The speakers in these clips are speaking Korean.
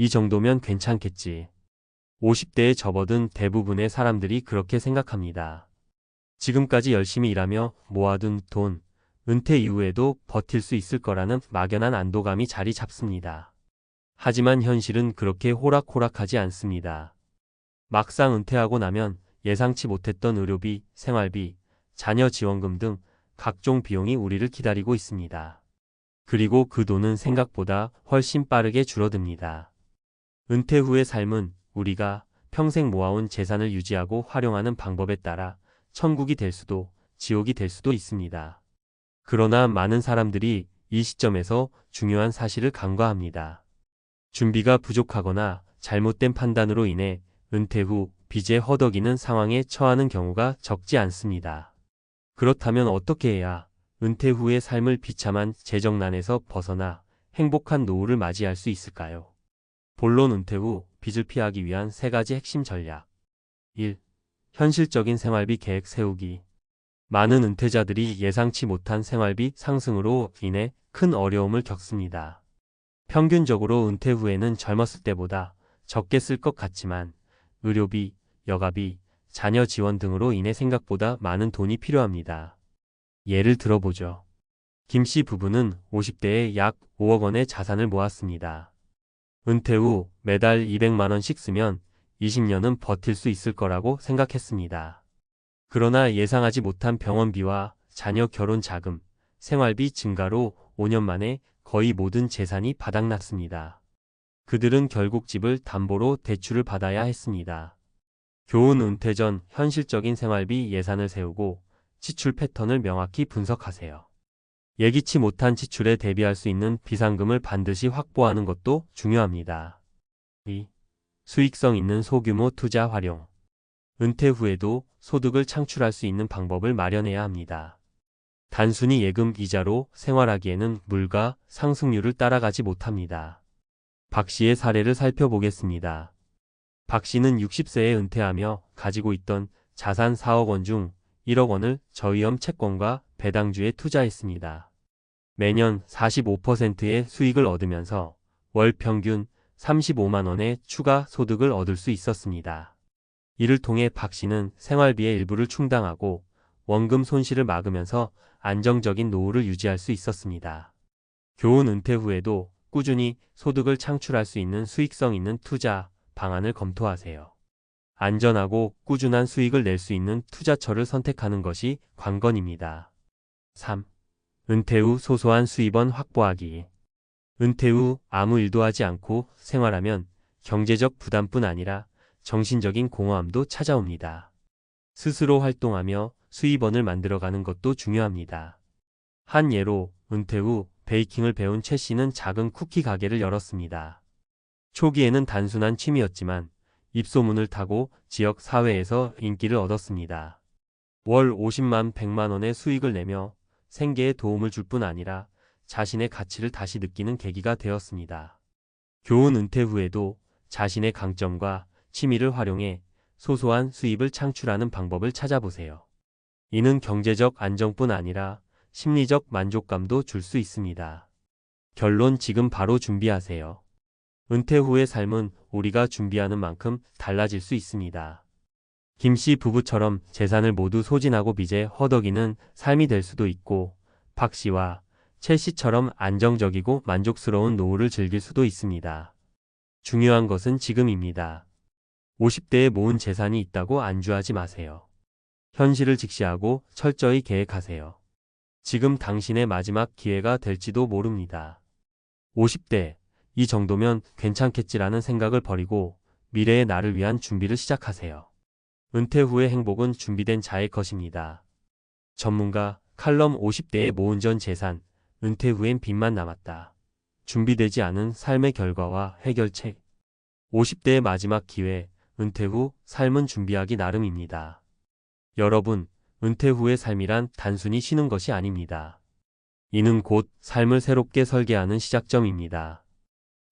이 정도면 괜찮겠지. 50대에 접어든 대부분의 사람들이 그렇게 생각합니다. 지금까지 열심히 일하며 모아둔 돈, 은퇴 이후에도 버틸 수 있을 거라는 막연한 안도감이 자리 잡습니다. 하지만 현실은 그렇게 호락호락하지 않습니다. 막상 은퇴하고 나면 예상치 못했던 의료비, 생활비, 자녀 지원금 등 각종 비용이 우리를 기다리고 있습니다. 그리고 그 돈은 생각보다 훨씬 빠르게 줄어듭니다. 은퇴 후의 삶은 우리가 평생 모아온 재산을 유지하고 활용하는 방법에 따라 천국이 될 수도 지옥이 될 수도 있습니다. 그러나 많은 사람들이 이 시점에서 중요한 사실을 간과합니다. 준비가 부족하거나 잘못된 판단으로 인해 은퇴 후 빚에 허덕이는 상황에 처하는 경우가 적지 않습니다. 그렇다면 어떻게 해야 은퇴 후의 삶을 비참한 재정난에서 벗어나 행복한 노후를 맞이할 수 있을까요? 본론 은퇴 후 빚을 피하기 위한 3가지 핵심 전략. 1. 현실적인 생활비 계획 세우기. 많은 은퇴자들이 예상치 못한 생활비 상승으로 인해 큰 어려움을 겪습니다. 평균적으로 은퇴 후에는 젊었을 때보다 적게 쓸 것 같지만 의료비, 여가비, 자녀 지원 등으로 인해 생각보다 많은 돈이 필요합니다. 예를 들어보죠. 김 씨 부부는 50대에 약 5억 원의 자산을 모았습니다. 은퇴 후 매달 200만 원씩 쓰면 20년은 버틸 수 있을 거라고 생각했습니다. 그러나 예상하지 못한 병원비와 자녀 결혼 자금, 생활비 증가로 5년 만에 거의 모든 재산이 바닥났습니다. 그들은 결국 집을 담보로 대출을 받아야 했습니다. 교훈 은퇴 전 현실적인 생활비 예산을 세우고 지출 패턴을 명확히 분석하세요. 예기치 못한 지출에 대비할 수 있는 비상금을 반드시 확보하는 것도 중요합니다. 2. 수익성 있는 소규모 투자 활용. 은퇴 후에도 소득을 창출할 수 있는 방법을 마련해야 합니다. 단순히 예금 이자로 생활하기에는 물가 상승률을 따라가지 못합니다. 박 씨의 사례를 살펴보겠습니다. 박 씨는 60세에 은퇴하며 가지고 있던 자산 4억 원 중 1억 원을 저위험 채권과 배당주에 투자했습니다. 매년 45%의 수익을 얻으면서 월 평균 35만 원의 추가 소득을 얻을 수 있었습니다. 이를 통해 박 씨는 생활비의 일부를 충당하고 원금 손실을 막으면서 안정적인 노후를 유지할 수 있었습니다. 교훈 은퇴 후에도 꾸준히 소득을 창출할 수 있는 수익성 있는 투자 방안을 검토하세요. 안전하고 꾸준한 수익을 낼 수 있는 투자처를 선택하는 것이 관건입니다. 3. 은퇴 후 소소한 수입원 확보하기. 은퇴 후 아무 일도 하지 않고 생활하면 경제적 부담뿐 아니라 정신적인 공허함도 찾아옵니다. 스스로 활동하며 수입원을 만들어가는 것도 중요합니다. 한 예로 은퇴 후 베이킹을 배운 최 씨는 작은 쿠키 가게를 열었습니다. 초기에는 단순한 취미였지만 입소문을 타고 지역 사회에서 인기를 얻었습니다. 월 50만 100만 원의 수익을 내며 생계에 도움을 줄 뿐 아니라 자신의 가치를 다시 느끼는 계기가 되었습니다. 교훈 은퇴 후에도 자신의 강점과 취미를 활용해 소소한 수입을 창출하는 방법을 찾아보세요. 이는 경제적 안정뿐 아니라 심리적 만족감도 줄 수 있습니다. 결론 지금 바로 준비하세요. 은퇴 후의 삶은 우리가 준비하는 만큼 달라질 수 있습니다. 김 씨 부부처럼 재산을 모두 소진하고 빚에 허덕이는 삶이 될 수도 있고 박 씨와 최 씨처럼 안정적이고 만족스러운 노후를 즐길 수도 있습니다. 중요한 것은 지금입니다. 50대에 모은 재산이 있다고 안주하지 마세요. 현실을 직시하고 철저히 계획하세요. 지금 당신의 마지막 기회가 될지도 모릅니다. 50대, 이 정도면 괜찮겠지라는 생각을 버리고 미래의 나를 위한 준비를 시작하세요. 은퇴 후의 행복은 준비된 자의 것입니다. 전문가 칼럼 50대에 모은 전 재산, 은퇴 후엔 빚만 남았다. 준비되지 않은 삶의 결과와 해결책. 50대의 마지막 기회, 은퇴 후 삶은 준비하기 나름입니다. 여러분, 은퇴 후의 삶이란 단순히 쉬는 것이 아닙니다. 이는 곧 삶을 새롭게 설계하는 시작점입니다.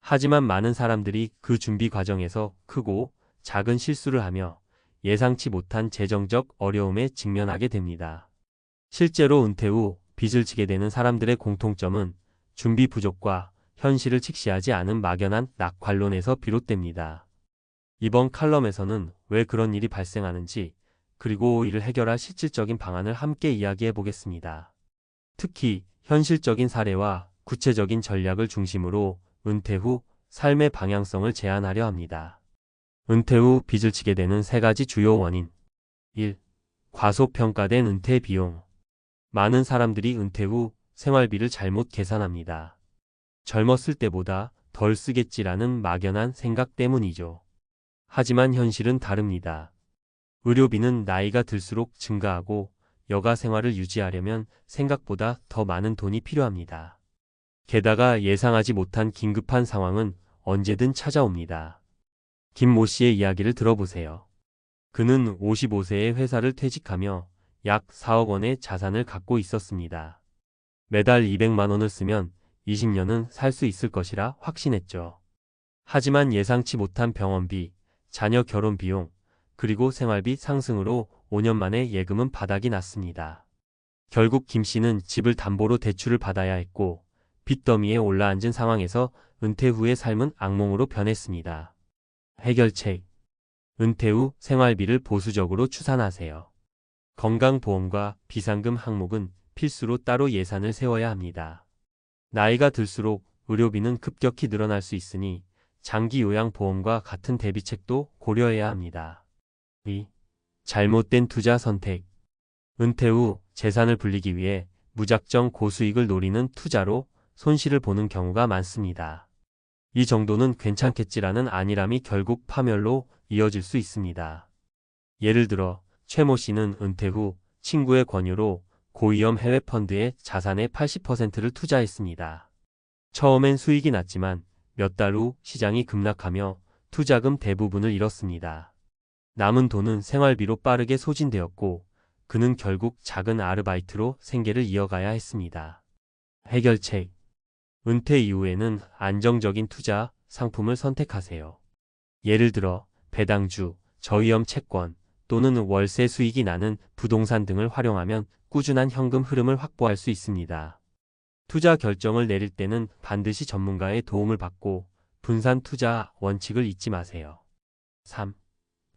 하지만 많은 사람들이 그 준비 과정에서 크고 작은 실수를 하며 예상치 못한 재정적 어려움에 직면하게 됩니다. 실제로 은퇴 후 빚을 지게 되는 사람들의 공통점은 준비 부족과 현실을 직시하지 않은 막연한 낙관론에서 비롯됩니다. 이번 칼럼에서는 왜 그런 일이 발생하는지, 그리고 이를 해결할 실질적인 방안을 함께 이야기해 보겠습니다. 특히 현실적인 사례와 구체적인 전략을 중심으로 은퇴 후 삶의 방향성을 제안하려 합니다. 은퇴 후 빚을 지게 되는 세 가지 주요 원인. 1. 과소평가된 은퇴 비용. 많은 사람들이 은퇴 후 생활비를 잘못 계산합니다. 젊었을 때보다 덜 쓰겠지라는 막연한 생각 때문이죠. 하지만 현실은 다릅니다. 의료비는 나이가 들수록 증가하고 여가 생활을 유지하려면 생각보다 더 많은 돈이 필요합니다. 게다가 예상하지 못한 긴급한 상황은 언제든 찾아옵니다. 김 모 씨의 이야기를 들어보세요. 그는 55세에 회사를 퇴직하며 약 4억 원의 자산을 갖고 있었습니다. 매달 200만 원을 쓰면 20년은 살 수 있을 것이라 확신했죠. 하지만 예상치 못한 병원비, 자녀 결혼 비용, 그리고 생활비 상승으로 5년 만에 예금은 바닥이 났습니다. 결국 김 씨는 집을 담보로 대출을 받아야 했고 빚더미에 올라앉은 상황에서 은퇴 후의 삶은 악몽으로 변했습니다. 해결책. 은퇴 후 생활비를 보수적으로 추산하세요. 건강보험과 비상금 항목은 필수로 따로 예산을 세워야 합니다. 나이가 들수록 의료비는 급격히 늘어날 수 있으니 장기 요양보험과 같은 대비책도 고려해야 합니다. 2. 잘못된 투자 선택. 은퇴 후 재산을 불리기 위해 무작정 고수익을 노리는 투자로 손실을 보는 경우가 많습니다. 이 정도는 괜찮겠지라는 안일함이 결국 파멸로 이어질 수 있습니다. 예를 들어 최 모 씨는 은퇴 후 친구의 권유로 고위험 해외 펀드에 자산의 80%를 투자했습니다. 처음엔 수익이 났지만 몇 달 후 시장이 급락하며 투자금 대부분을 잃었습니다. 남은 돈은 생활비로 빠르게 소진되었고 그는 결국 작은 아르바이트로 생계를 이어가야 했습니다. 해결책. 은퇴 이후에는 안정적인 투자 상품을 선택하세요. 예를 들어 배당주, 저위험 채권 또는 월세 수익이 나는 부동산 등을 활용하면 꾸준한 현금 흐름을 확보할 수 있습니다. 투자 결정을 내릴 때는 반드시 전문가의 도움을 받고 분산 투자 원칙을 잊지 마세요. 3.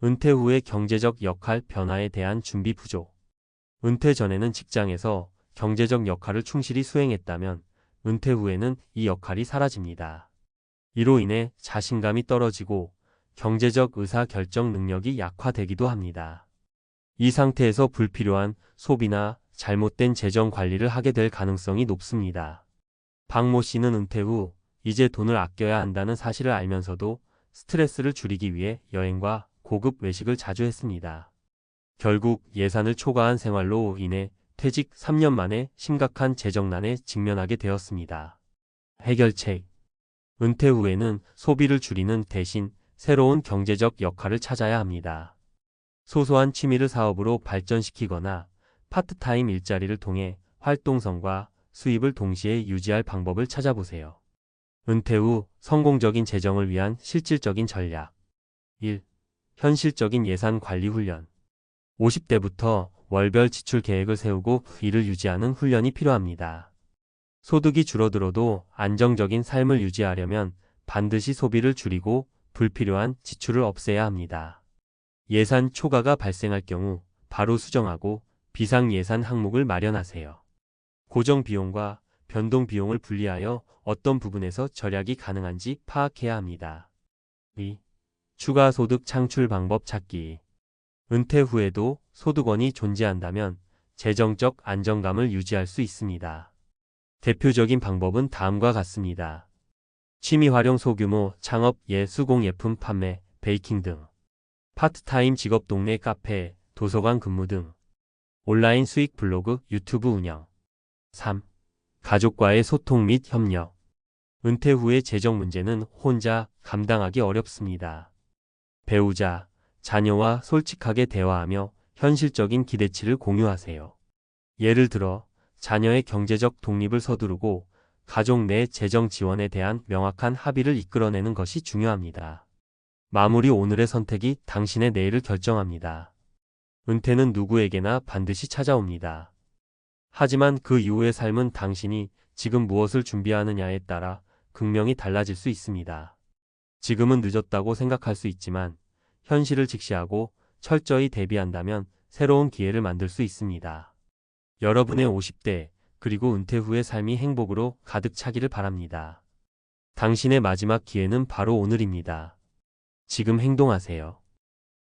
은퇴 후의 경제적 역할 변화에 대한 준비 부족. 은퇴 전에는 직장에서 경제적 역할을 충실히 수행했다면 은퇴 후에는 이 역할이 사라집니다. 이로 인해 자신감이 떨어지고 경제적 의사결정 능력이 약화되기도 합니다. 이 상태에서 불필요한 소비나 잘못된 재정 관리를 하게 될 가능성이 높습니다. 박 모 씨는 은퇴 후 이제 돈을 아껴야 한다는 사실을 알면서도 스트레스를 줄이기 위해 여행과 고급 외식을 자주 했습니다. 결국 예산을 초과한 생활로 인해 퇴직 3년 만에 심각한 재정난에 직면하게 되었습니다. 해결책. 은퇴 후에는 소비를 줄이는 대신 새로운 경제적 역할을 찾아야 합니다. 소소한 취미를 사업으로 발전시키거나 파트타임 일자리를 통해 활동성과 수입을 동시에 유지할 방법을 찾아보세요. 은퇴 후 성공적인 재정을 위한 실질적인 전략. 1. 현실적인 예산 관리 훈련. 50대부터 월별 지출 계획을 세우고 이를 유지하는 훈련이 필요합니다. 소득이 줄어들어도 안정적인 삶을 유지하려면 반드시 소비를 줄이고 불필요한 지출을 없애야 합니다. 예산 초과가 발생할 경우 바로 수정하고 비상 예산 항목을 마련하세요. 고정 비용과 변동 비용을 분리하여 어떤 부분에서 절약이 가능한지 파악해야 합니다. 2. 추가 소득 창출 방법 찾기. 은퇴 후에도 소득원이 존재한다면 재정적 안정감을 유지할 수 있습니다. 대표적인 방법은 다음과 같습니다. 취미 활용 소규모 창업 수공예품 판매, 베이킹 등. 파트타임 직업 동네 카페, 도서관 근무 등. 온라인 수익 블로그, 유튜브 운영. 3. 가족과의 소통 및 협력. 은퇴 후의 재정 문제는 혼자 감당하기 어렵습니다. 배우자, 자녀와 솔직하게 대화하며 현실적인 기대치를 공유하세요. 예를 들어 자녀의 경제적 독립을 서두르고 가족 내 재정 지원에 대한 명확한 합의를 이끌어내는 것이 중요합니다. 마무리. 오늘의 선택이 당신의 내일을 결정합니다. 은퇴는 누구에게나 반드시 찾아옵니다. 하지만 그 이후의 삶은 당신이 지금 무엇을 준비하느냐에 따라 극명히 달라질 수 있습니다. 지금은 늦었다고 생각할 수 있지만 현실을 직시하고 철저히 대비한다면 새로운 기회를 만들 수 있습니다. 여러분의 50대 그리고 은퇴 후의 삶이 행복으로 가득 차기를 바랍니다. 당신의 마지막 기회는 바로 오늘입니다. 지금 행동하세요.